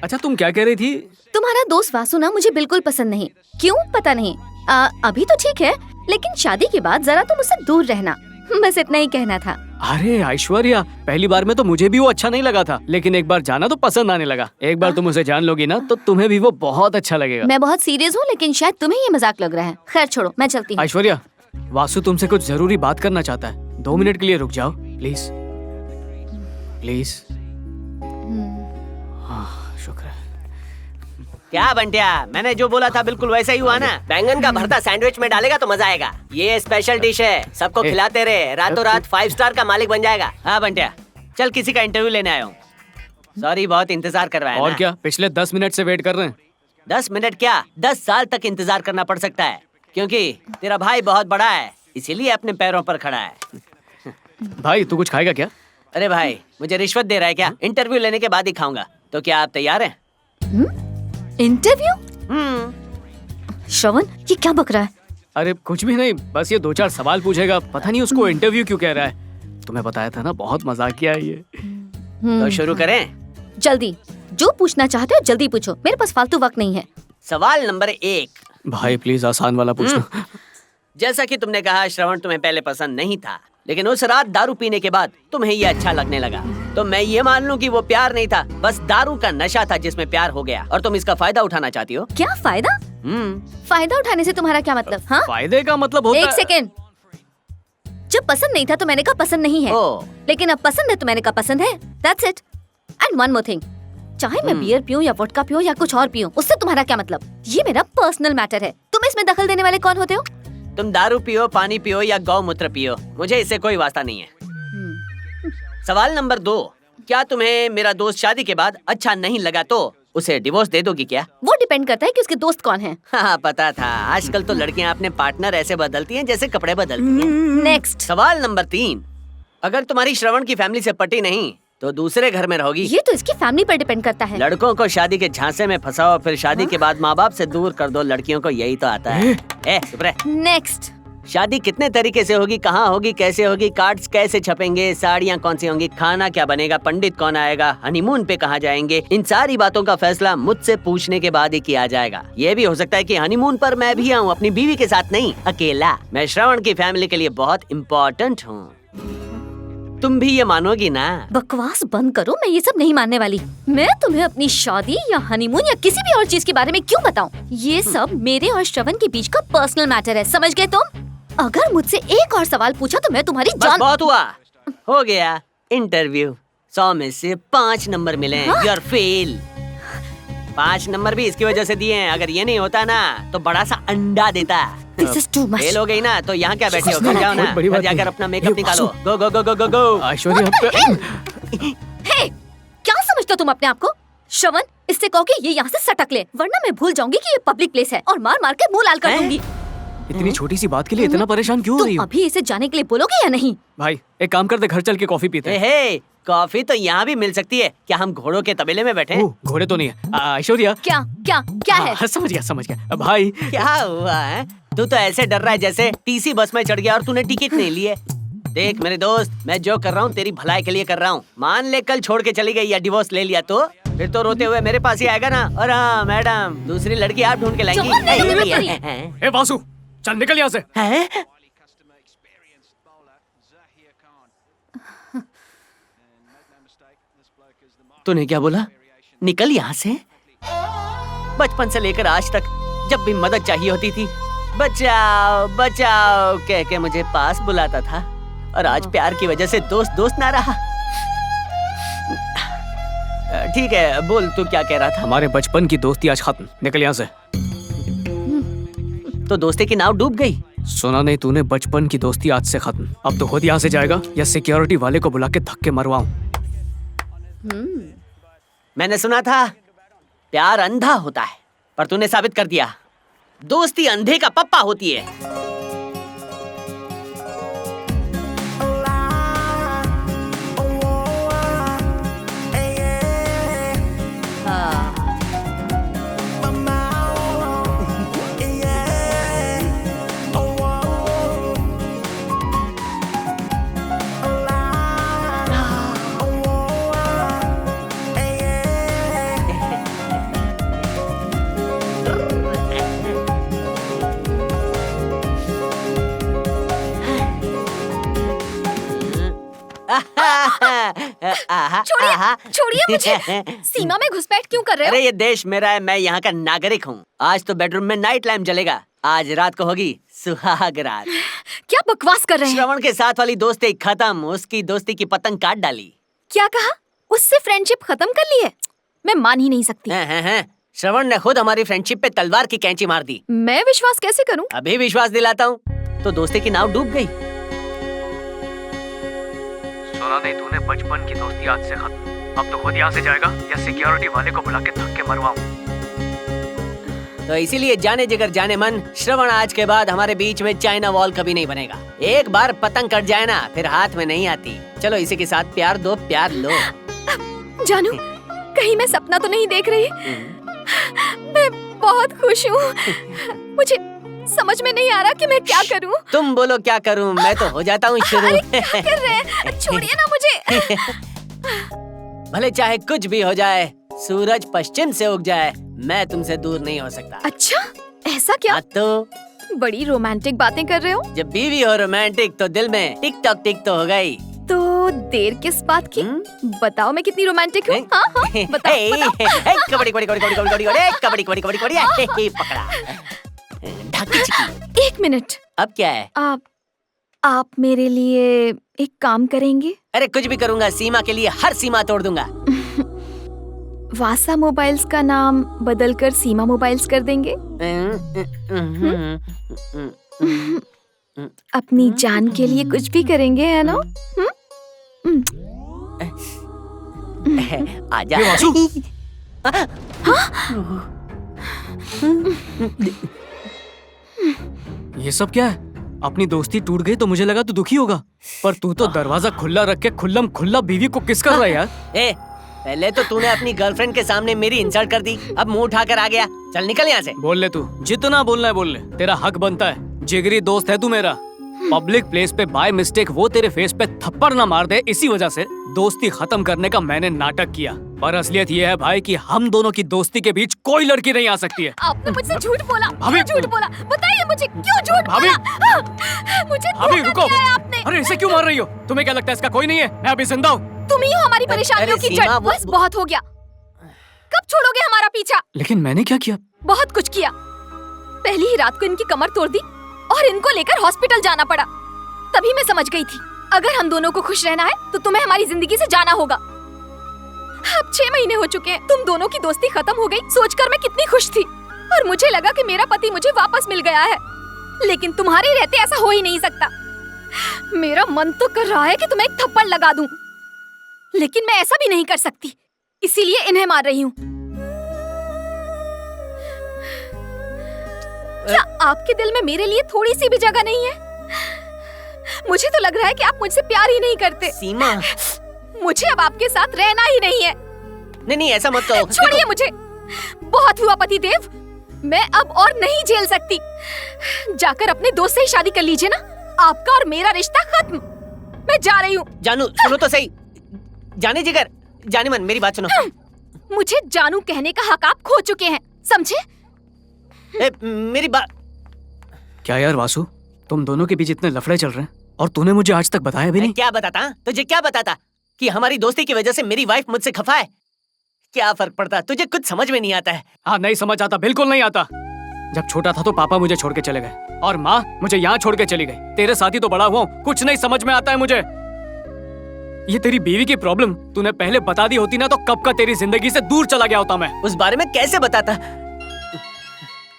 अच्छा तुम क्या कह रही थी? तुम्हारा दोस्त वासु ना मुझे बिल्कुल पसंद नहीं। क्यों पता नहीं। अभी तो ठीक है, लेकिन शादी के बाद जरा तुम उससे दूर रहना। बस इतना ही कहना था। अरे ऐश्वर्या, पहली बार में तो मुझे भी वो अच्छा नहीं लगा था, लेकिन एक बार जाना तो पसंद आने लगा। एक बार तुम उसे जान लोगी ना तो तुम्हें भी वो बहुत अच्छा लगेगा। मैं बहुत सीरियस हूँ, लेकिन शायद तुम्हें ये मजाक लग रहा है। खैर छोड़ो, मैं चलती हूँ। ऐश्वर्या, वासु तुमसे कुछ जरूरी बात करना चाहता है। 2 मिनट के लिए रुक जाओ प्लीज। प्लीज। शुक्र है। क्या बंटिया, मैंने जो बोला था बिल्कुल वैसा ही हुआ ना। बैंगन का भरता सैंडविच में डालेगा तो मजा आएगा। ये स्पेशल डिश है, सबको खिलाते रहे, रातों रात 5 स्टार का मालिक बन जाएगा। हाँ बंटिया, चल किसी का इंटरव्यू लेने आया हूँ। सॉरी, बहुत इंतजार कर रहा है और ना? क्या, पिछले 10 मिनट से वेट कर रहे हैं। 10 मिनट क्या, 10 साल तक इंतजार करना पड़ सकता है, क्योंकि तेरा भाई बहुत बड़ा है, इसीलिए अपने पैरों पर खड़ा है। भाई तू कुछ खाएगा क्या? अरे भाई, मुझे रिश्वत दे रहा है क्या? इंटरव्यू लेने के बाद ही खाऊंगा। तो क्या आप तैयार हैं? इंटरव्यू? श्रवण, ये क्या बक रहा है? अरे कुछ भी नहीं, बस ये 2-4 सवाल पूछेगा। पता नहीं उसको इंटरव्यू क्यों कह रहा है। तुम्हें बताया था ना, बहुत मजाकिया है ये। तो शुरू करें? जल्दी, जो पूछना चाहते हो जल्दी पूछो, मेरे पास फालतू वक्त नहीं है। सवाल नंबर 1। भाई प्लीज आसान वाला पूछना। जैसा कि तुमने कहा, श्रवण तुम्हें पहले पसंद नहीं था, लेकिन उस रात दारू पीने के बाद तुम्हें ये अच्छा लगने लगा। तो मैं ये मान लूं कि वो प्यार नहीं था, बस दारू का नशा था जिसमें प्यार हो गया, और तुम इसका फायदा उठाना चाहती हो। क्या फायदा? फायदा उठाने से तुम्हारा क्या मतलब? हाँ, फायदे का मतलब होता एक सेकेंड। जब पसंद नहीं था तो मैंने कहा पसंद नहीं है, लेकिन अब पसंद है तो मैंने कहा पसंद है। That's it. And one more thing. चाहे मैं बियर पीऊं या वोडका पीऊं या कुछ और पीऊं, उससे तुम्हारा क्या मतलब? ये मेरा पर्सनल मैटर है, तुम इसमें दखल देने वाले कौन होते हो? तुम दारू पियो, पानी पियो या गौमूत्र पियो, मुझे इससे कोई वास्ता नहीं है। सवाल नंबर 2। क्या तुम्हें मेरा दोस्त शादी के बाद अच्छा नहीं लगा तो उसे डिवोर्स दे दोगी क्या? वो डिपेंड करता है कि उसके दोस्त कौन हैं। हाँ, पता था। आजकल तो लड़कियां अपने पार्टनर ऐसे बदलती हैं जैसे कपड़े बदलती हैं। नेक्स्ट। सवाल नंबर 3। अगर तुम्हारी श्रवण की फैमिली से पटी नहीं तो दूसरे घर में रहोगी। ये तो इसकी फैमिली पर डिपेंड करता है। लड़कों को शादी के झांसे में फंसाओ, फिर शादी के बाद माँ बाप से दूर कर दो। लड़कियों को यही तो आता है। चुप रह। नेक्स्ट। शादी कितने तरीके से होगी, कहाँ होगी, कैसे होगी, कार्ड्स कैसे छपेंगे, साड़ियाँ कौन सी होंगी, खाना क्या बनेगा, पंडित कौन आएगा, हनीमून पे कहाँ जाएंगे, इन सारी बातों का फैसला मुझसे पूछने के बाद ही किया जाएगा। ये भी हो सकता है कि हनीमून पर मैं भी आऊँ, अपनी बीवी के साथ नहीं, अकेला। मैं श्रवण की फैमिली के लिए बहुत इम्पोर्टेंट हूँ। तुम भी ये मानोगी ना? बकवास बंद करो, मैं ये सब नहीं मानने वाली। मैं तुम्हें अपनी शादी या हनीमून या किसी भी और चीज के बारे में क्यों बताऊं? ये सब मेरे और श्रवण के बीच का पर्सनल मैटर है, समझ गए तुम? अगर मुझसे एक और सवाल पूछा तो मैं तुम्हारी जान। बहुत हुआ, हो गया इंटरव्यू। 100 में से 5 नंबर मिले। You are fail. 5 नंबर भी इसकी वजह से दिए हैं। अगर ये नहीं होता ना तो बड़ा सा अंडा देता। This is too much. Fail हो गई ना तो यहाँ क्या बैठी हो? घर जाओ ना, घर जाकर अपना मेकअप निकालो। गो गो गो गो गो गो। ऐश्वर्या, हे, क्या समझते हो तुम अपने आप को? श्रवण, इससे कहो कि ये यहाँ से सटक ले, वरना मैं भूल जाऊंगी कि ये पब्लिक प्लेस है और मार मार के मुंह लाल कर दूंगी। इतनी छोटी सी बात के लिए इतना परेशान क्यों हो रही तुम हो? अभी इसे जाने के लिए बोलोगे या नहीं? भाई एक काम करते, घर चल के कॉफी पीते हैं। हे, कॉफी तो यहाँ भी मिल सकती है। क्या हम घोड़ों के तबेले में बैठे? घोड़े तो नहीं है। ऐश्वर्या, क्या क्या क्या है? समझ गया भाई। क्या हुआ है? तू तो ऐसे डर रहा है जैसे टीसी बस में चढ़ गया और तूने टिकट नहीं लिए। देख मेरे दोस्त, मैं जो कर रहा हूँ तेरी भलाई के लिए कर रहा हूँ। मान ले कल छोड़ के चली गई या डिवोर्स ले लिया तो फिर तो रोते हुए मेरे पास ही आएगा ना। और हाँ मैडम, दूसरी लड़की आप ढूंढ के लाएंगी। ए वासु, चल निकल यहाँ से। तूने क्या बोला? निकल यहाँ से? बचपन से लेकर आज तक जब भी मदद चाहिए होती थी, बचाओ बचाओ कह के मुझे पास बुलाता था, और आज प्यार की वजह से दोस्त दोस्त ना रहा। ठीक है, बोल तू क्या कह रहा था? हमारे बचपन की दोस्ती आज खत्म, निकल यहाँ से। तो दोस्ती की नाव डूब गई? सुना नहीं तूने? बचपन की दोस्ती आज से खत्म। अब तो खुद यहाँ से जाएगा या सिक्योरिटी वाले को बुला के धक्के मरवाऊं? मैंने सुना था प्यार अंधा होता है, पर तूने साबित कर दिया दोस्ती अंधे का पप्पा होती है। छोड़िए मुझे। सीमा में घुसपैठ क्यों कर रहे हो? अरे ये देश मेरा है, मैं यहाँ का नागरिक हूँ। आज तो बेडरूम में नाइट लैम्प जलेगा। आज रात को होगी सुहाग रात। क्या बकवास कर रहे हैं? श्रवण के साथ वाली दोस्ती खत्म, उसकी दोस्ती की पतंग काट डाली। क्या कहा? उससे फ्रेंडशिप खत्म कर ली है? मैं मान ही नहीं सकती। हैं। श्रवण ने खुद हमारी फ्रेंडशिप पे तलवार की कैंची मार दी। मैं विश्वास कैसे करूं? अभी विश्वास दिलाता हूँ तो दोस्ती की नाव डूब गई। सुना नहीं तूने, बचपन की दोस्ती आज से खत्म। अब तो खुद यहाँ से जाएगा या सिक्योरिटी वाले को बुला के धक्के मरवाऊं। तो इसीलिए जाने जिगर जाने मन, श्रवण आज के बाद हमारे बीच में चाइना वॉल कभी नहीं बनेगा। एक बार पतंग कट जाए ना फिर हाथ में नहीं आती। चलो इसी के साथ प्यार दो, प्यार लो। जानू, कहीं मैं सपना तो नहीं देख रही? मैं बहुत खुश हूँ। मुझे समझ में नहीं आ रहा कि मैं क्या करूँ। तुम बोलो क्या करूँ, मैं तो हो जाता हूँ शुरू। क्या कर रहे हैं? छोड़िए ना मुझे। भले चाहे कुछ भी हो जाए, सूरज पश्चिम से उग जाए, मैं तुमसे दूर नहीं हो सकता। अच्छा, ऐसा क्या? हाँ तो बड़ी रोमांटिक बातें कर रहे हो। जब बीवी हो रोमांटिक तो दिल में टिक टॉक टिक तो हो गई। तो देर किस बात की? बताओ मैं कितनी रोमांटिक हूँ। हाँ, बताओ, बताओ। कबड्डी कबड्डी कबड्डी कबड्डी कबड्डी कबड्डी कबड्डी कबड्डी कबड्डी पकड़ा। ढाकी चिकी। 1 मिनट। अब क्या है? आप मेरे लिए एक काम करेंगे? अरे कुछ भी करूँगा, सीमा के लिए हर सीमा तोड़ दूंगा। वासा मोबाइल्स का नाम बदलकर सीमा मोबाइल्स कर देंगे? अपनी जान के लिए कुछ भी करेंगे, है ना? आजा। ये वासु। ये सब क्या है? अपनी दोस्ती टूट गई तो मुझे लगा तू दुखी होगा, पर तू तो दरवाजा खुला रख के खुल्लम खुल्ला बीवी को किस कर रहा है यार। ए, पहले तो तूने अपनी गर्लफ्रेंड के सामने मेरी इंसल्ट कर दी, अब मुंह उठाकर आ गया। चल निकल यहाँ से। बोल ले तू, जितना बोलना है बोल ले, तेरा हक बनता है। जिगरी दोस्त है तू मेरा। पब्लिक प्लेस पे बाय मिस्टेक वो तेरे फेस पे थप्पड़ ना मार दे, इसी वजह से दोस्ती खत्म करने का मैंने नाटक किया। पर असलियत ये है भाई कि हम दोनों की दोस्ती के बीच कोई लड़की नहीं आ सकती है। आपने मुझसे झूठ बोला। भाभी, झूठ बोला। बताइए मुझे क्यों झूठ भाभी, बोला? मुझे भाभी धोखा रुको। दिया है आपने। अरे इसे क्यों मार रही हो? तुम्हें क्या लगता है इसका कोई नहीं है? मैं अभी जिंदा हूँ। तुम ही हो हमारी परेशानियों अरे की सीमा, जड़। बस बहुत हो गया। कब छोड़ोगे हमारा पीछा? लेकिन मैंने क्या किया? बहुत कुछ किया। पहली ही रात को इनकी कमर तोड़ दी और इनको लेकर हॉस्पिटल जाना पड़ा। तभी मैं समझ गई थी अगर हम दोनों को खुश रहना है तो तुम्हें हमारी जिंदगी से जाना होगा। अब 6 महीने हो चुके हैं, तुम दोनों की दोस्ती खत्म हो गई सोचकर मैं कितनी खुश थी और मुझे लगा कि मेरा पति मुझे वापस मिल गया है। लेकिन तुम्हारे रहते ऐसा हो ही नहीं सकता। मेरा मन तो कर रहा है कि तुम्हें एक थप्पड़ लगा दूं, लेकिन मैं ऐसा भी नहीं कर सकती, इसीलिए इन्हें मार रही हूँ। क्या आपके दिल में मेरे लिए थोड़ी सी भी जगह नहीं है? मुझे तो लग रहा है कि आप मुझसे प्यार ही नहीं करते। सीमा, मुझे अब आपके साथ रहना ही नहीं है। नहीं ऐसा मत कहो। छोड़िए मुझे। बहुत हुआ पति देव, मैं अब और नहीं झेल सकती। जाकर अपने दोस्त से ही शादी कर लीजिए ना। आपका और मेरा रिश्ता खत्म। मैं जा रही हूँ। जानू सुनो तो सही। जाने जिगर, जाने मन, मेरी बात सुनो। मुझे जानू कहने का हक आप खो चुके हैं, समझे? मेरी बात। क्या यार वासु, तुम दोनों के बीच इतने लफड़े चल रहे हैं और तूने मुझे आज तक बताया भी नहीं। क्या बताता? तुझे क्या बताता कि हमारी दोस्ती की वजह से मेरी वाइफ मुझसे खफा है? क्या फर्क पड़ता? तुझे कुछ समझ में नहीं आता है। हाँ, नहीं समझ आता, बिल्कुल नहीं आता। जब छोटा था तो पापा मुझे छोड़ के चले गए और माँ मुझे यहाँ छोड़ के चली गई। तेरे साथ ही तो बड़ा हुआ हूँ, कुछ नहीं समझ में आता है मुझे। ये तेरी बीवी की प्रॉब्लम तूने पहले बता दी होती ना तो कब का तेरी जिंदगी से दूर चला गया होता मैं। उस बारे में कैसे बताता?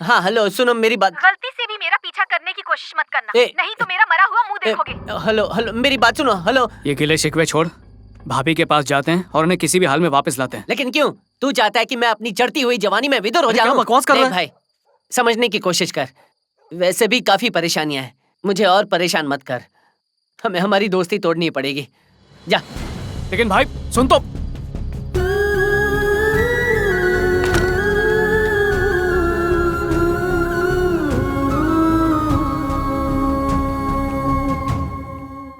हाँ हेलो, सुनो मेरी बात। गलती से भी मेरा पीछा करने की कोशिश मत करना, नहीं तो मेरा मरा हुआ मुंह देखोगे। हेलो मेरी बात सुनो। हेलो, ये गिले शिकवे छोड़, भाभी के पास जाते हैं और उन्हें किसी भी हाल में वापस लाते हैं। लेकिन क्यों? तू चाहता है कि मैं अपनी चढ़ती हुई जवानी में विधुर हो क्या जाऊं? बकवास कर रहा है? भाई समझने की कोशिश कर। वैसे भी काफी परेशानियां हैं, मुझे और परेशान मत कर। हमें हमारी दोस्ती तोड़नी पड़ेगी। जा। लेकिन भाई सुन तो।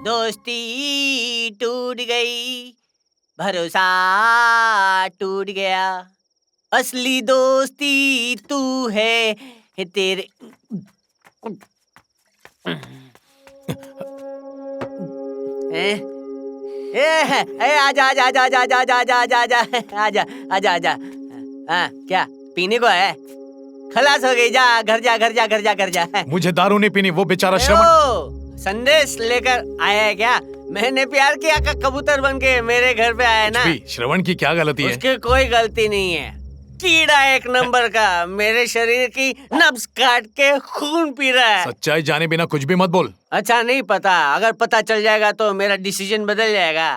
दोस्ती टूट गई, भरोसा टूट गया, असली दोस्ती तू है तेरे। आजा आजा आजा आजा आजा आजा आजा आजा आजा आजा आजा आजा। हाँ क्या पीने को है? खलास हो गई, जा घर जा घर जा घर जा घर जा। मुझे दारू नहीं पीनी, वो बेचारा श्रवण। संदेश लेकर आया है क्या? मैंने प्यार किया का कबूतर बन के मेरे घर पे आया ना। श्रवण की क्या गलती है? उसकी कोई गलती नहीं है, कीड़ा एक नंबर का मेरे शरीर की नब्ज काट के खून पी रहा है। सच्चाई जाने बिना कुछ भी मत बोल। अच्छा नहीं पता, अगर पता चल जाएगा तो मेरा डिसीजन बदल जाएगा।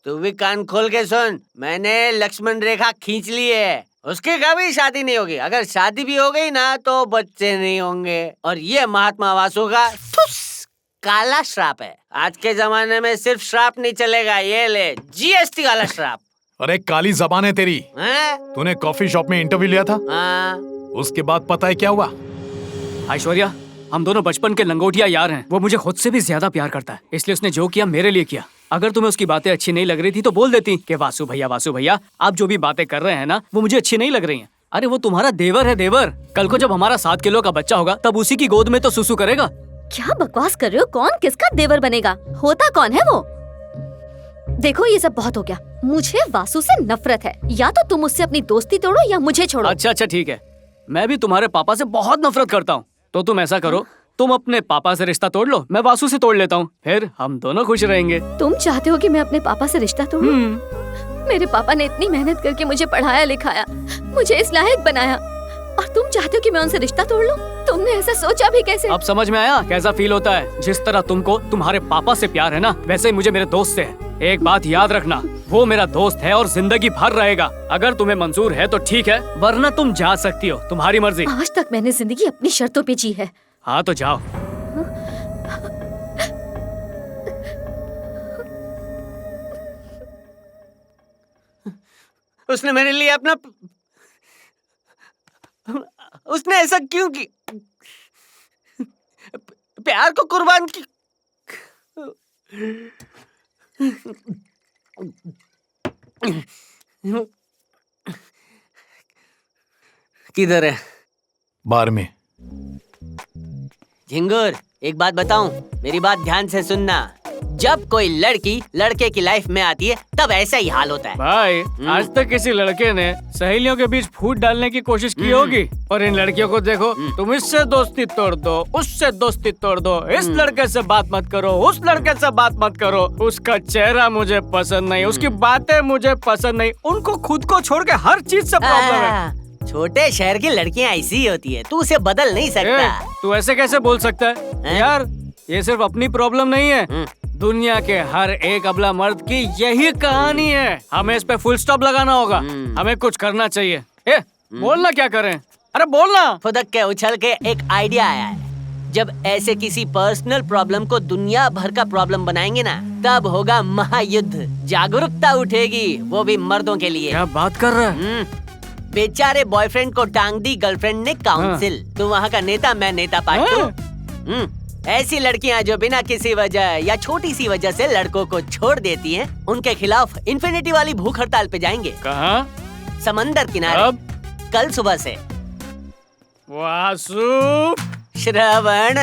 तू भी कान खोल के सुन, मैंने लक्ष्मण रेखा खींच ली है। उसकी कभी शादी नहीं होगी, अगर शादी भी हो गई ना तो बच्चे नहीं होंगे। और ये महात्मा वासु का काला श्राप है। आज के जमाने में सिर्फ श्राप नहीं चलेगा, ये ले जीएसटी वाला श्राप। अरे काली जबान है तेरी। तूने कॉफी शॉप में इंटरव्यू लिया था? उसके बाद पता है क्या हुआ? ऐश्वर्या, हम दोनों बचपन के लंगोटिया यार हैं। वो मुझे खुद से भी ज्यादा प्यार करता है, इसलिए उसने जो किया मेरे लिए किया। अगर तुम्हें उसकी बातें अच्छी नहीं लग रही थी तो बोल देती कि वासु भैया आप जो भी बातें कर रहे हैं ना वो मुझे अच्छी नहीं लग रही हैं। अरे वो तुम्हारा देवर है, देवर। कल को जब हमारा 7 किलो का बच्चा होगा तब उसी की गोद में तो सुसु करेगा। क्या बकवास कर रहे हो? कौन किसका देवर बनेगा? होता कौन है वो? देखो ये सब बहुत हो गया, मुझे वासु से नफरत है। या तो तुम उससे अपनी दोस्ती तोड़ो या मुझे छोड़ो। अच्छा ठीक है, मैं भी तुम्हारे पापा से बहुत नफरत करता हूँ। तो तुम ऐसा करो, तुम अपने पापा से रिश्ता तोड़ लो, मैं वासु से तोड़ लेता हूँ, फिर हम दोनों खुश रहेंगे। तुम चाहते हो कि मैं अपने पापा से रिश्ता तोड़ूं? मेरे पापा ने इतनी मेहनत करके मुझे पढ़ाया लिखाया, मुझे इस लायक बनाया, और तुम चाहते हो कि मैं उनसे रिश्ता तोड़ लूं? तुमने ऐसा सोचा भी कैसे? अब समझ में आया कैसा फील होता है। जिस तरह तुमको तुम्हारे पापा से प्यार है ना, वैसे ही मुझे मेरे दोस्त से है। एक बात याद रखना, वो मेरा दोस्त है और जिंदगी भर रहेगा। अगर तुम्हें मंजूर है तो ठीक है, वरना तुम जा सकती हो, तुम्हारी मर्जी। आज तक मैंने जिंदगी अपनी शर्तों पे जी है। हाँ तो जाओ। उसने मेरे लिए अपना उसने ऐसा क्यों की? प्यार को कुर्बान की। किधर है? बार में। झिंगुर, एक बात बताऊं, मेरी बात ध्यान से सुनना। जब कोई लड़की लड़के की लाइफ में आती है तब ऐसा ही हाल होता है। भाई, आज तक किसी लड़के ने सहेलियों के बीच फूट डालने की कोशिश की होगी, और इन लड़कियों को देखो, तुम इससे दोस्ती तोड़ दो, उससे दोस्ती तोड़ दो, इस लड़के से बात मत करो, उस लड़के से बात मत करो, उसका चेहरा मुझे पसंद नहीं, उसकी बातें मुझे पसंद नहीं। उनको खुद को छोड़ के हर चीज से प्रॉब्लम है। छोटे शहर की लड़कियां ऐसी ही होती है, तू उसे बदल नहीं सकता। तू ऐसे कैसे बोल सकता है? यार ये सिर्फ अपनी प्रॉब्लम नहीं है, दुनिया के हर एक अबला मर्द की यही कहानी है। हमें इस पे फुल स्टॉप लगाना होगा, हमें कुछ करना चाहिए। बोलना क्या करें? अरे बोलना। फुदक के उछल के एक आइडिया आया है। जब ऐसे किसी पर्सनल प्रॉब्लम को दुनिया भर का प्रॉब्लम बनाएंगे ना, तब होगा महायुद्ध। जागरूकता उठेगी, वो भी मर्दों के लिए। क्या बात कर रहा है? बेचारे बॉयफ्रेंड को टांग दी गर्लफ्रेंड ने काउंसिल। तू वहाँ का नेता, मैं नेता पार्ट 2। ऐसी लड़कियाँ जो बिना किसी वजह या छोटी सी वजह से लड़कों को छोड़ देती हैं, उनके खिलाफ इन्फिनिटी वाली भूख हड़ताल पे जाएंगे। कहाँ? समंदर किनारे। अब? कल सुबह से। वासु श्रवण